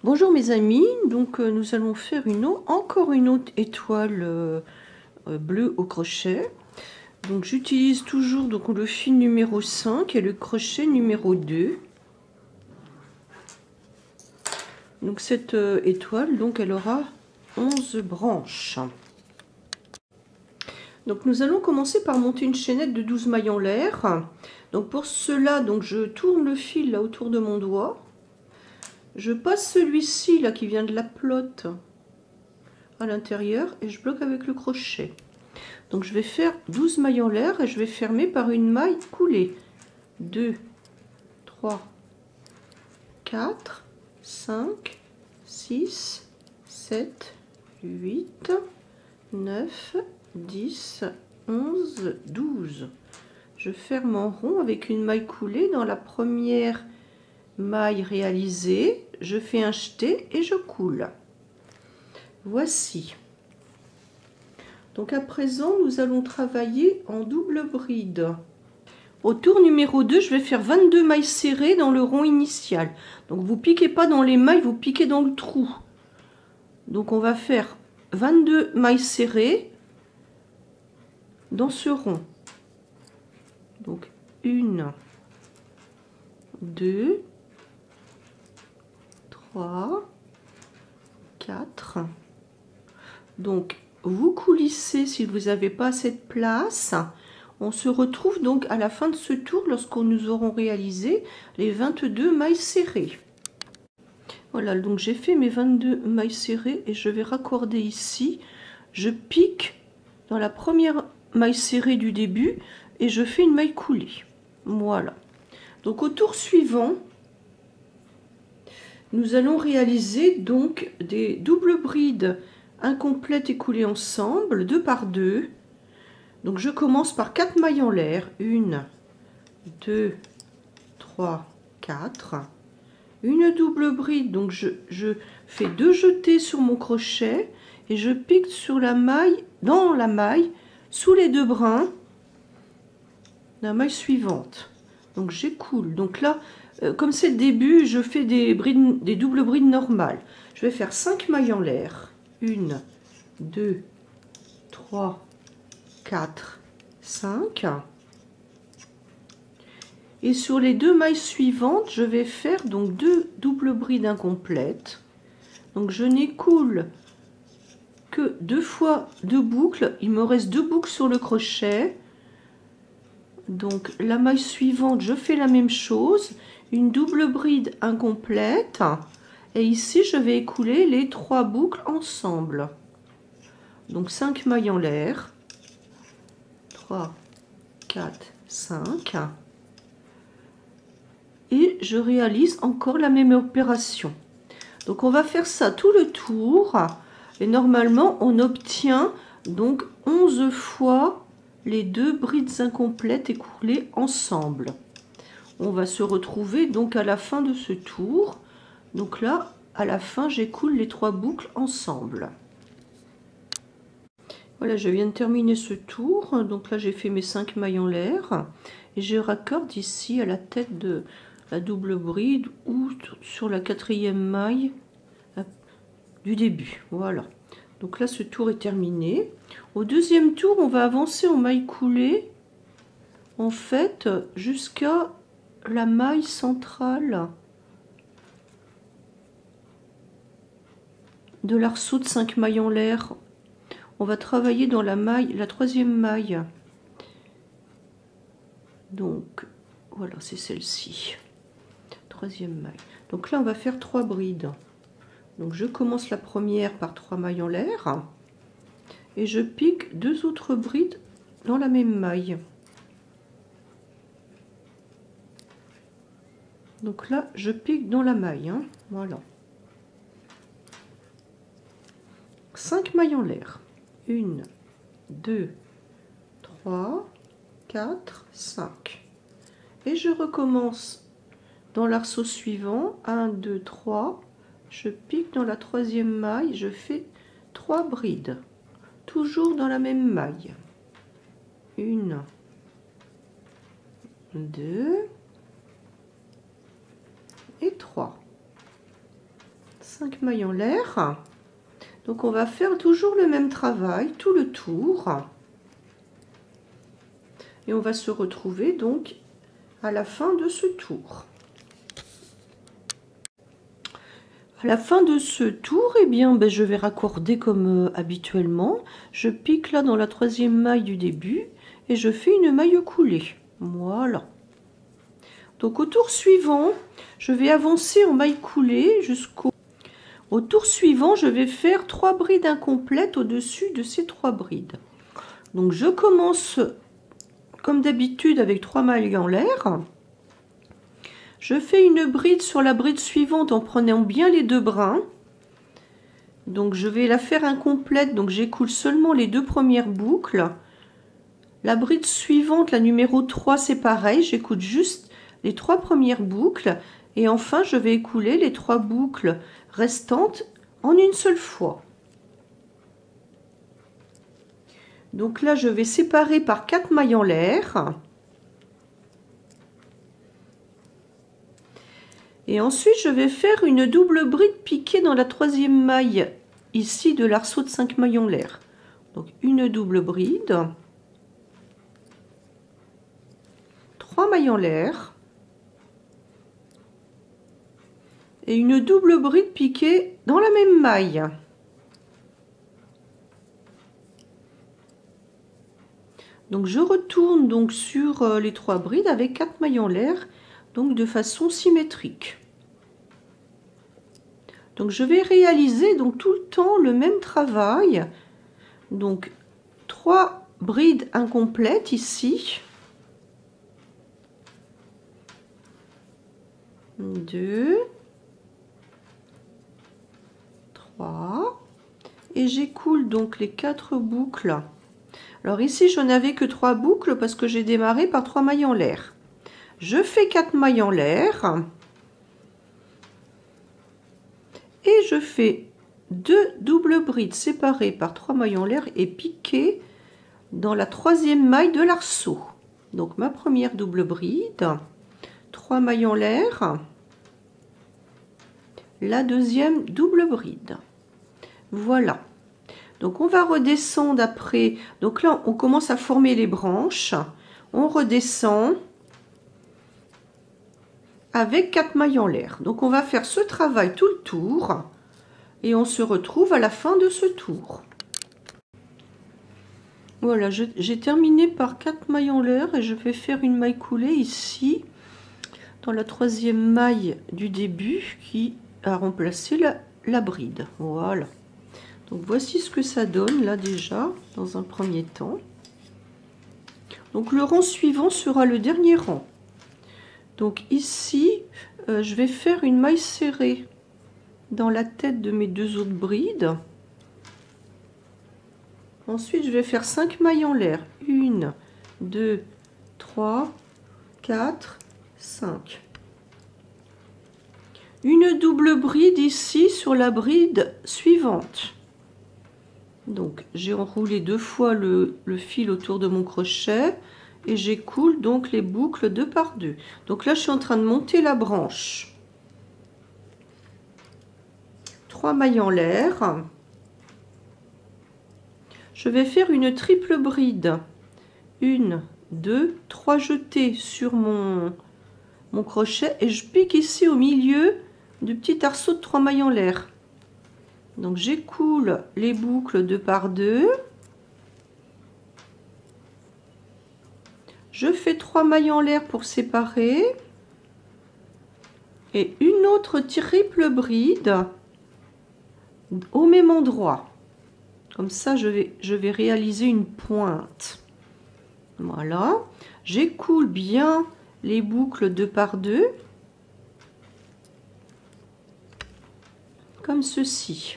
Bonjour mes amis, donc nous allons faire encore une autre étoile bleue au crochet. Donc j'utilise toujours donc, le fil numéro 5 et le crochet numéro 2. Donc cette étoile, donc elle aura 11 branches. Donc nous allons commencer par monter une chaînette de 12 mailles en l'air. Donc pour cela, donc je tourne le fil là autour de mon doigt. Je passe celui-ci là qui vient de la pelote à l'intérieur et je bloque avec le crochet. Donc je vais faire 12 mailles en l'air et je vais fermer par une maille coulée. 2, 3, 4, 5, 6, 7, 8, 9, 10, 11, 12. Je ferme en rond avec une maille coulée dans la première maille réalisée. Je fais un jeté et je coule. Voici. Donc à présent, nous allons travailler en double bride. Au tour numéro 2, je vais faire 22 mailles serrées dans le rond initial. Donc vous piquez pas dans les mailles, vous piquez dans le trou. Donc on va faire 22 mailles serrées dans ce rond. Donc 1, 2, 3, 4. Donc vous coulissez si vous n'avez pas assez de place. On se retrouve donc à la fin de ce tour lorsqu'on nous aurons réalisé les 22 mailles serrées. Voilà, donc j'ai fait mes 22 mailles serrées et je vais raccorder ici. Je pique dans la première maille serrée du début et je fais une maille coulée. Voilà. Donc au tour suivant, nous allons réaliser donc des doubles brides incomplètes et coulées ensemble, 2 par 2. Donc je commence par 4 mailles en l'air. 1, 2, 3, 4. Une double bride, donc je fais 2 jetés sur mon crochet et je pique sur la maille, dans la maille, sous les 2 brins, la maille suivante. Donc j'écoule. Donc là, comme c'est le début, je fais des doubles brides normales. Je vais faire 5 mailles en l'air. 1, 2, 3, 4, 5. Et sur les 2 mailles suivantes, je vais faire donc 2 doubles brides incomplètes. Donc je n'écoule que 2 fois 2 boucles. Il me reste 2 boucles sur le crochet. Donc la maille suivante, je fais la même chose. Une double bride incomplète. Et ici, je vais écouler les 3 boucles ensemble. Donc 5 mailles en l'air. 3, 4, 5. Et je réalise encore la même opération. Donc on va faire ça tout le tour et normalement on obtient donc 11 fois les 2 brides incomplètes écoulées ensemble. On va se retrouver donc à la fin de ce tour. Donc là à la fin j'écoule les 3 boucles ensemble. Voilà, je viens de terminer ce tour. Donc là j'ai fait mes 5 mailles en l'air et je raccorde ici à la tête de la double bride ou sur la 4e maille du début. Voilà, donc là ce tour est terminé. Au deuxième tour, on va avancer en maille coulée en fait jusqu'à la maille centrale de l'arceau de 5 mailles en l'air. On va travailler dans la maille, la 3e maille. Donc voilà, c'est celle-ci, 3e maille. Donc là on va faire 3 brides. Donc je commence la première par 3 mailles en l'air et je pique 2 autres brides dans la même maille. Donc là je pique dans la maille, hein. Voilà. 5 mailles en l'air. 1, 2, 3, 4, 5. Et je recommence dans l'arceau suivant. 1, 2, 3. Je pique dans la 3e maille, je fais 3 brides. Toujours dans la même maille. 1, 2 et 3. 5 mailles en l'air. Donc on va faire toujours le même travail, tout le tour. Et on va se retrouver donc à la fin de ce tour. À la fin de ce tour, eh bien, je vais raccorder comme habituellement. Je pique là dans la 3e maille du début et je fais une maille coulée. Voilà. Donc au tour suivant, je vais avancer en maille coulée jusqu'au tour suivant. Je vais faire 3 brides incomplètes au-dessus de ces 3 brides. Donc je commence comme d'habitude avec 3 mailles en l'air. Je fais une bride sur la bride suivante en prenant bien les 2 brins. Donc je vais la faire incomplète, donc j'écoule seulement les 2 premières boucles. La bride suivante, la numéro 3, c'est pareil, j'écoute juste les 3 premières boucles. Et enfin, je vais écouler les 3 boucles restantes en une seule fois. Donc là, je vais séparer par 4 mailles en l'air. Et ensuite, je vais faire une double bride piquée dans la 3e maille, ici de l'arceau de 5 mailles en l'air. Donc une double bride, 3 mailles en l'air, et une double bride piquée dans la même maille. Donc je retourne donc sur les 3 brides avec 4 mailles en l'air, donc de façon symétrique. Donc je vais réaliser donc tout le temps le même travail. Donc 3 brides incomplètes ici. 2, 3. Et j'écoule donc les 4 boucles. Alors ici, je n'avais que 3 boucles parce que j'ai démarré par 3 mailles en l'air. Je fais 4 mailles en l'air. Et je fais 2 doubles brides séparées par 3 mailles en l'air et piquées dans la 3e maille de l'arceau. Donc ma première double bride, 3 mailles en l'air, la 2e double bride. Voilà. Donc on va redescendre après. Donc là, on commence à former les branches. On redescend avec 4 mailles en l'air. Donc on va faire ce travail tout le tour et on se retrouve à la fin de ce tour. Voilà, j'ai terminé par 4 mailles en l'air et je vais faire une maille coulée ici dans la 3e maille du début qui a remplacé la bride. Voilà. Donc voici ce que ça donne là déjà dans un premier temps. Donc le rang suivant sera le dernier rang. Donc ici, je vais faire une maille serrée dans la tête de mes 2 autres brides. Ensuite, je vais faire 5 mailles en l'air. 1, 2, 3, 4, 5. Une double bride ici sur la bride suivante. Donc j'ai enroulé 2 fois le fil autour de mon crochet. Et j'écoule donc les boucles 2 par 2. Donc là, je suis en train de monter la branche. 3 mailles en l'air. Je vais faire une triple bride. 1, 2, 3 jetées sur mon crochet. Et je pique ici au milieu du petit arceau de 3 mailles en l'air. Donc j'écoule les boucles 2 par 2. Je fais 3 mailles en l'air pour séparer et une autre triple bride au même endroit. Comme ça, je vais réaliser une pointe. Voilà. J'écoule bien les boucles 2 par 2 comme ceci.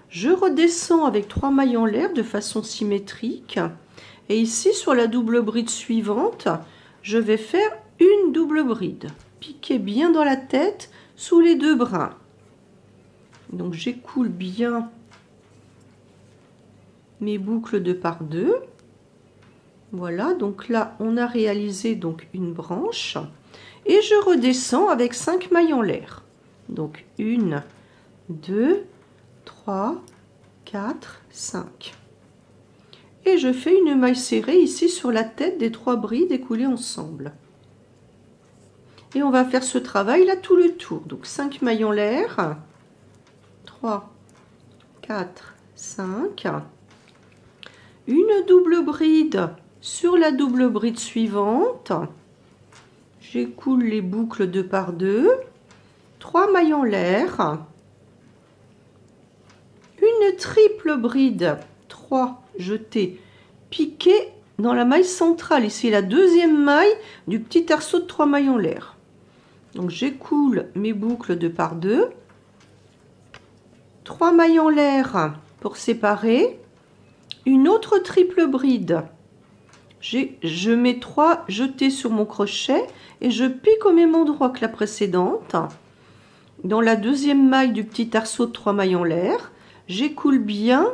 Je redescends avec 3 mailles en l'air de façon symétrique. Et ici, sur la double bride suivante, je vais faire une double bride. Piquer bien dans la tête sous les 2 brins. Donc j'écoule bien mes boucles 2 par 2. Voilà, donc là, on a réalisé donc une branche. Et je redescends avec 5 mailles en l'air. Donc 1, 2, 3, 4, 5. Et je fais une maille serrée ici sur la tête des 3 brides écoulées ensemble. Et on va faire ce travail là tout le tour. Donc 5 mailles en l'air, 3, 4, 5. Une double bride sur la double bride suivante. J'écoule les boucles 2 par 2. 3 mailles en l'air. Une triple bride, 3 jetées, piquées dans la maille centrale. Ici la deuxième maille du petit arceau de 3 mailles en l'air. Donc j'écoule mes boucles 2 par 2. 3 mailles en l'air pour séparer. Une autre triple bride. Je mets 3 jetés sur mon crochet et je pique au même endroit que la précédente. Dans la deuxième maille du petit arceau de 3 mailles en l'air, j'écoule bien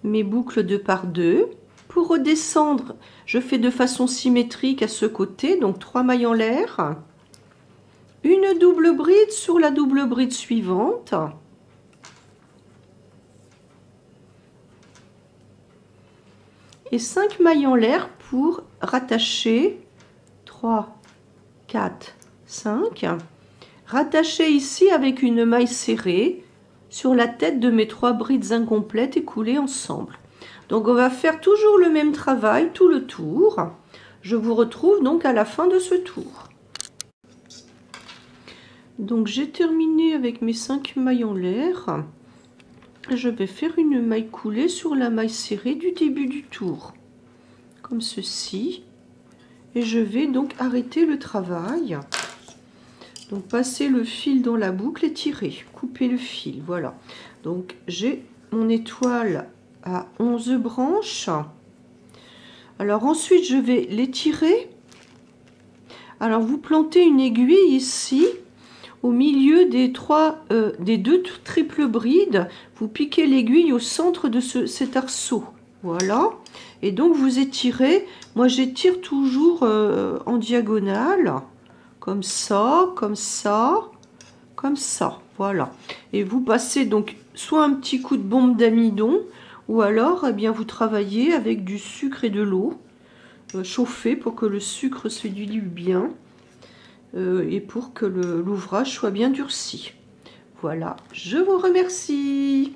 mes boucles 2 par 2. Pour redescendre, je fais de façon symétrique à ce côté, donc 3 mailles en l'air. Une double bride sur la double bride suivante. Et 5 mailles en l'air pour rattacher 3, 4, 5. Rattacher ici avec une maille serrée sur la tête de mes 3 brides incomplètes écoulées ensemble. Donc on va faire toujours le même travail tout le tour. Je vous retrouve donc à la fin de ce tour. Donc j'ai terminé avec mes 5 mailles en l'air. Je vais faire une maille coulée sur la maille serrée du début du tour, comme ceci. Et je vais donc arrêter le travail. Donc passer le fil dans la boucle et tirer, couper le fil, voilà. Donc j'ai mon étoile à 11 branches. Alors ensuite je vais les tirer. Alors vous plantez une aiguille ici au milieu des deux triples brides. Vous piquez l'aiguille au centre de cet arceau, voilà. Et donc vous étirez. Moi j'étire toujours en diagonale. Comme ça, comme ça, comme ça, voilà. Et vous passez donc soit un petit coup de bombe d'amidon, ou alors eh bien, vous travaillez avec du sucre et de l'eau chauffée pour que le sucre se dilue bien et pour que l'ouvrage soit bien durci. Voilà, je vous remercie.